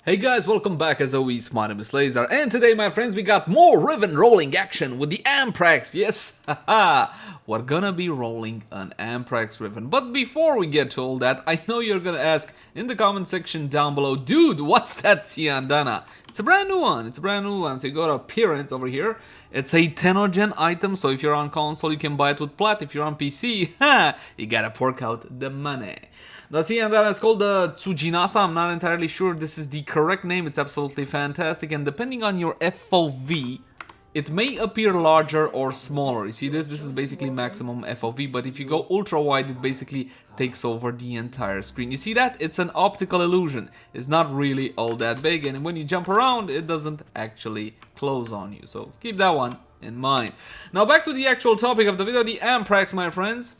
Hey guys, welcome back as always, my name is Laser, and today my friends we got more Riven rolling action with the Amprex, yes, haha, we're gonna be rolling an Amprex Riven. But before we get to all that, I know you're gonna ask in the comment section down below, dude, what's that Ciandana? It's a brand new one, so you got appearance over here. It's a 10th-gen item, so if you're on console you can buy it with plat, if you're on PC, you gotta fork out the money. The Ciandana is called the Tsujinasa. I'm not entirely sure this is the correct name. It's absolutely fantastic, and depending on your FOV, it may appear larger or smaller. You see this? This is basically maximum FOV, but if you go ultra wide, it basically takes over the entire screen. You see that? It's an optical illusion. It's not really all that big, and when you jump around, it doesn't actually close on you. So keep that one in mind. Now back to the actual topic of the video, the Amprex, my friends.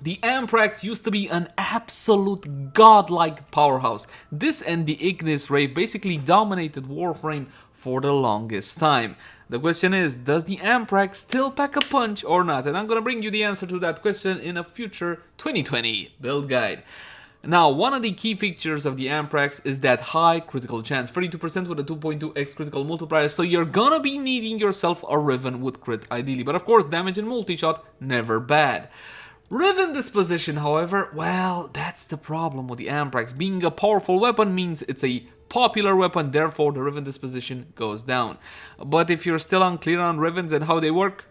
The Amprex used to be an absolute godlike powerhouse. This and the Ignis Rave basically dominated Warframe for the longest time. The question is, does the Amprex still pack a punch or not? And I'm gonna bring you the answer to that question in a future 2020 build guide. Now, one of the key features of the Amprex is that high critical chance, 32% with a 2.2x critical multiplier, so you're gonna be needing yourself a Riven with crit ideally. But of course, damage and multi-shot, never bad. Riven disposition, however, well, that's the problem with the Amprex. Being a powerful weapon means it's a popular weapon, therefore the Riven disposition goes down. But if you're still unclear on Rivens and how they work,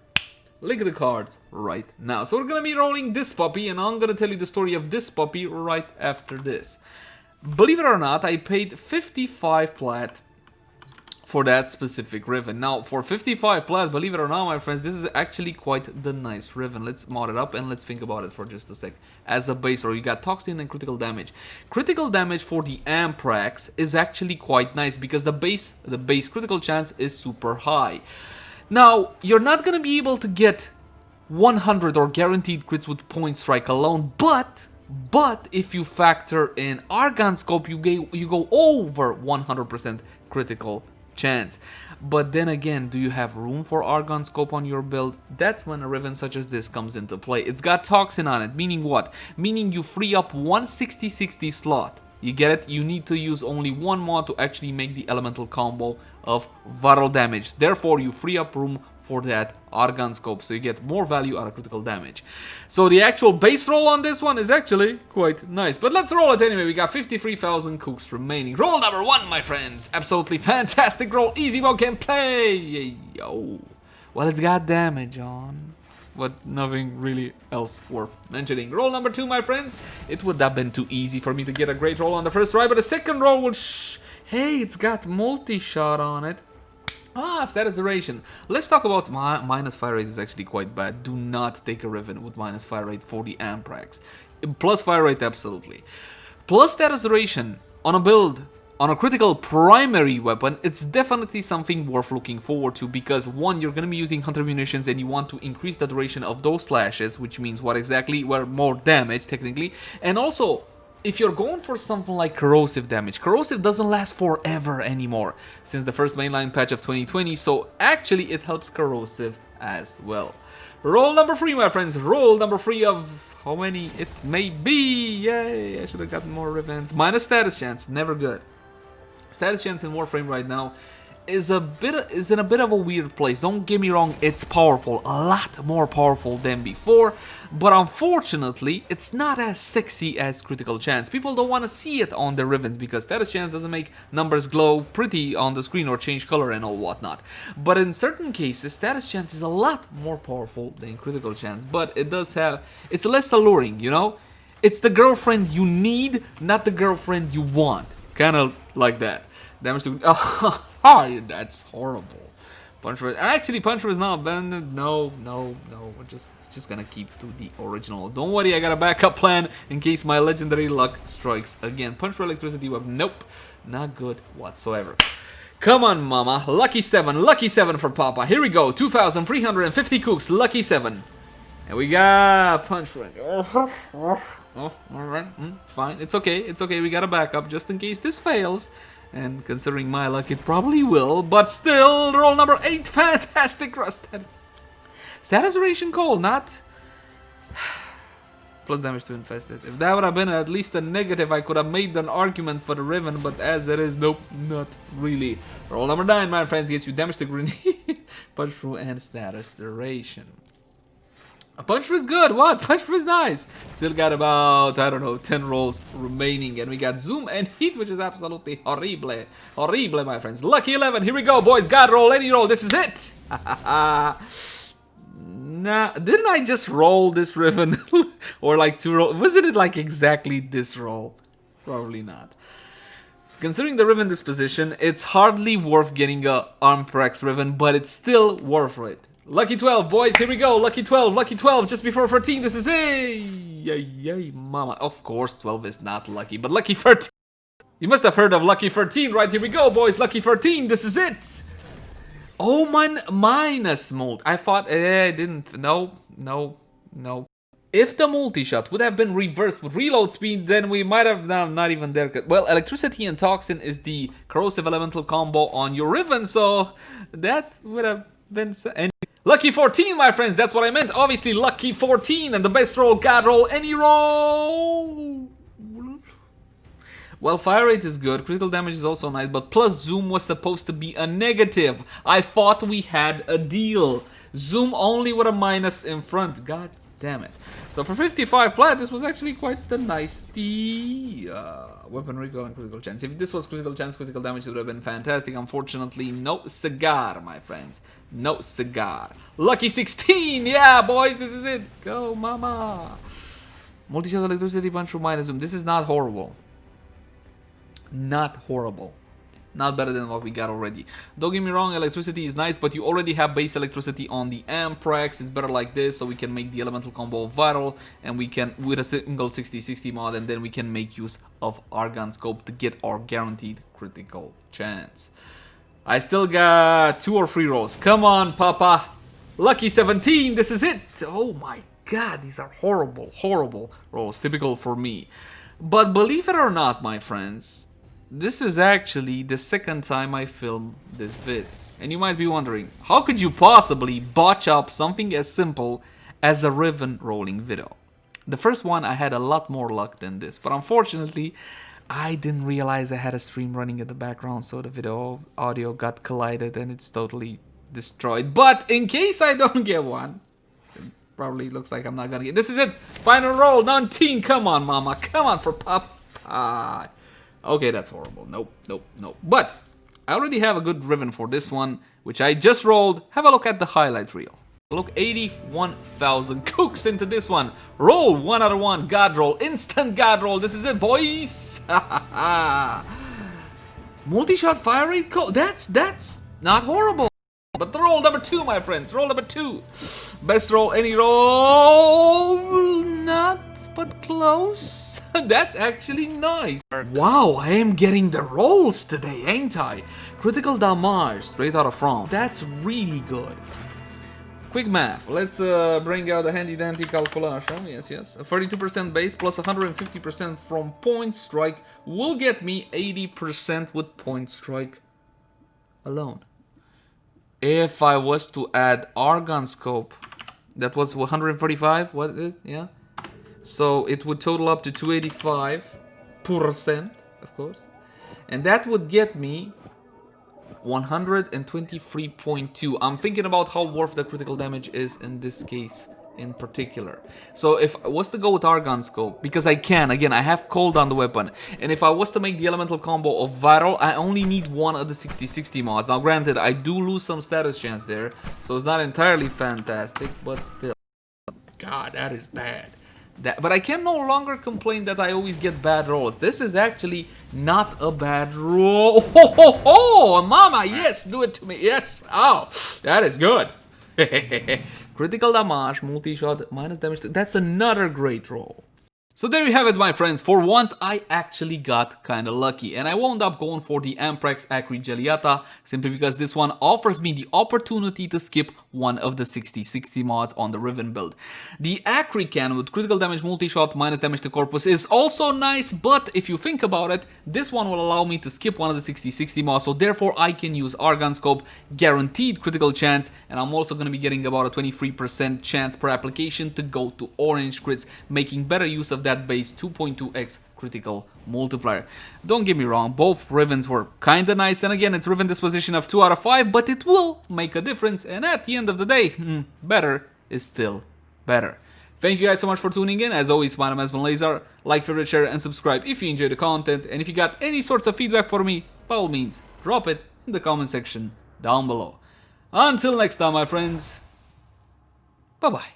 link the cards right now. So we're gonna be rolling this puppy, and I'm gonna tell you the story of this puppy right after this. Believe it or not, I paid 55 plat for that specific Riven. Now, for 55 plat, believe it or not, my friends, this is actually quite the nice Riven. Let's mod it up and let's think about it for just a sec. As a base roll, you got Toxin and critical damage. Critical damage for the Amprex is actually quite nice because the base critical chance is super high. Now, you're not gonna be able to get 100 or guaranteed crits with point strike alone, but if you factor in Argon Scope, you go over 100% critical chance. But then again, do you have room for Argon Scope on your build? That's when a Riven such as this comes into play. It's got Toxin on it, meaning what? Meaning you free up one 60-60 slot. You get it? You need to use only one mod to actually make the elemental combo of viral damage. Therefore, you free up room for that Argon Scope, so you get more value out of critical damage. So the actual base roll on this one is actually quite nice. But let's roll it anyway. We got 53,000 cooks remaining. Roll number 1, my friends. Absolutely fantastic roll. Easy mode can play. Yo. Well, it's got damage on, but nothing really else worth mentioning. Roll number 2, my friends. It would have been too easy for me to get a great roll on the first try, but the second roll will hey, it's got multi-shot on it. Status duration. Let's talk about minus fire rate is actually quite bad. Do not take a Riven with minus fire rate for the Amprex. Plus fire rate, absolutely. Plus status duration on a build, on a critical primary weapon, it's definitely something worth looking forward to because one, you're going to be using hunter munitions and you want to increase the duration of those slashes, which means what exactly? Well, more damage technically. And also, if you're going for something like corrosive damage, corrosive doesn't last forever anymore since the first mainline patch of 2020, so actually it helps corrosive as well. Roll number 3, my friends. Roll number 3 of how many it may be. Yay, I should have gotten more Rivens. Minus status chance, never good. Status chance in Warframe right now is in a bit of a weird place. Don't get me wrong, it's powerful, a lot more powerful than before, but unfortunately it's not as sexy as critical chance. People don't want to see it on their Rivens because status chance doesn't make numbers glow pretty on the screen or change color and all whatnot. But in certain cases, status chance is a lot more powerful than critical chance, but it's less alluring, you know? It's the girlfriend you need, not the girlfriend you want. Kind of like that. Damage to... Oh, that's horrible. Punch River. Actually, Punch River is not abandoned. No. We're just gonna keep to the original. Don't worry, I got a backup plan in case my legendary luck strikes again. Punch River electricity weapon. Nope. Not good whatsoever. Come on, mama. Lucky 7 for Papa. Here we go. 2,350 cooks. Lucky 7. And we got Punch River. Oh, alright. Fine. It's okay. We got a backup just in case this fails. And considering my luck, it probably will. But still, roll number 8. Fantastic rust. Status duration call, not Plus damage to infested. If that would have been at least a negative, I could have made an argument for the Riven, but as it is, nope, not really. Roll number 9, my friends, gets you damage to grenade, punch through, and status duration. A punch through is good. What? Punch through is nice. Still got about, I don't know, 10 rolls remaining. And we got zoom and heat, which is absolutely horrible. Horrible, my friends. Lucky 11. Here we go, boys. God roll, any roll. This is it. Nah, didn't I just roll this Riven? Or like 2 roll? Wasn't it like exactly this roll? Probably not. Considering the Riven disposition, it's hardly worth getting a Amprex Riven, but it's still worth it. Lucky 12, boys, here we go. Lucky 12, just before 13. This is it. Yay, mama. Of course, 12 is not lucky, but lucky 13. You must have heard of lucky 13, right? Here we go, boys. Lucky 13, this is it. Oh, minus mold. I thought, I didn't. No. If the multi-shot would have been reversed with reload speed, then we might have not even there. Well, electricity and toxin is the corrosive elemental combo on your Riven, so that would have been. Lucky 14, my friends, that's what I meant. Obviously, lucky 14, and the best roll, God roll, any roll. Well, fire rate is good, critical damage is also nice, but plus zoom was supposed to be a negative. I thought we had a deal. Zoom only with a minus in front. God damn it. So for 55 plat, this was actually quite the nice weapon recoil and critical chance. If this was critical chance, critical damage, it would have been fantastic. Unfortunately, no cigar, my friends. No cigar. Lucky 16! Yeah, boys, this is it. Go, mama. Multi-shot electricity punch through minus zoom. This is not horrible. Not horrible. Not better than what we got already. Don't get me wrong, electricity is nice, but you already have base electricity on the Amprex. It's better like this, so we can make the elemental combo viral, and we can, with a single 60-60 mod, and then we can make use of Argon Scope to get our guaranteed critical chance. I still got 2 or 3 rolls. Come on, papa. Lucky 17, this is it. Oh my god, these are horrible, horrible rolls, typical for me. But believe it or not, my friends, this is actually the second time I film this vid. And you might be wondering, how could you possibly botch up something as simple as a Riven rolling video? The first one I had a lot more luck than this, but unfortunately I didn't realize I had a stream running in the background, so the video audio got collided and it's totally destroyed. But in case I don't get one, it probably looks like I'm not gonna get. This is it, final roll, 19. Come on, mama, come on for papa. Okay, that's horrible. Nope. But I already have a good Riven for this one, which I just rolled. Have a look at the highlight reel. Look, 81,000 cooks into this one. Roll 1 out of 1. God roll. Instant God roll. This is it, boys. Multi-shot fire rate. That's not horrible. But the roll number 2, my friends. Roll number 2. Best roll, any roll. Not, but close. That's actually nice. Wow, I am getting the rolls today, ain't I? Critical damage, straight out of front. That's really good. Quick math. Let's bring out the handy-dandy calculation. Yes. A 32% base plus 150% from point strike will get me 80% with point strike alone. If I was to add Argon Scope, that was 145, what is it? Yeah. So it would total up to 285%, of course. And that would get me 123.2. I'm thinking about how worth the critical damage is in this case in particular. So if I was to go with Argon Scope, because I can, again, I have cold on the weapon, and if I was to make the elemental combo of viral, I only need 1 of the 60-60 mods. Now granted, I do lose some status chance there, so it's not entirely fantastic, but still. God, that is bad. But I can no longer complain that I always get bad rolls. This is actually not a bad roll. Oh, mama, yes, do it to me. Yes, oh, that is good. Critical damage, multi-shot, minus damage. That's another great roll. So there you have it, my friends. For once, I actually got kinda lucky, and I wound up going for the Amprex Acri Geliata, simply because this one offers me the opportunity to skip one of the 60/60 mods on the Riven build. The Acri cannon with critical damage multi-shot minus damage to corpus is also nice, but if you think about it, this one will allow me to skip one of the 60/60 mods, so therefore I can use Argon Scope, guaranteed critical chance, and I'm also gonna be getting about a 23% chance per application to go to orange crits, making better use of that base 2.2x critical multiplier. Don't get me wrong, both Rivens were kinda nice, and again, it's Riven disposition of 2 out of 5, but it will make a difference, and at the end of the day, better is still better. Thank you guys so much for tuning in. As always, my name has been Leyzar. Like, favorite, share, and subscribe if you enjoy the content, and if you got any sorts of feedback for me, by all means, drop it in the comment section down below. Until next time, my friends, bye-bye.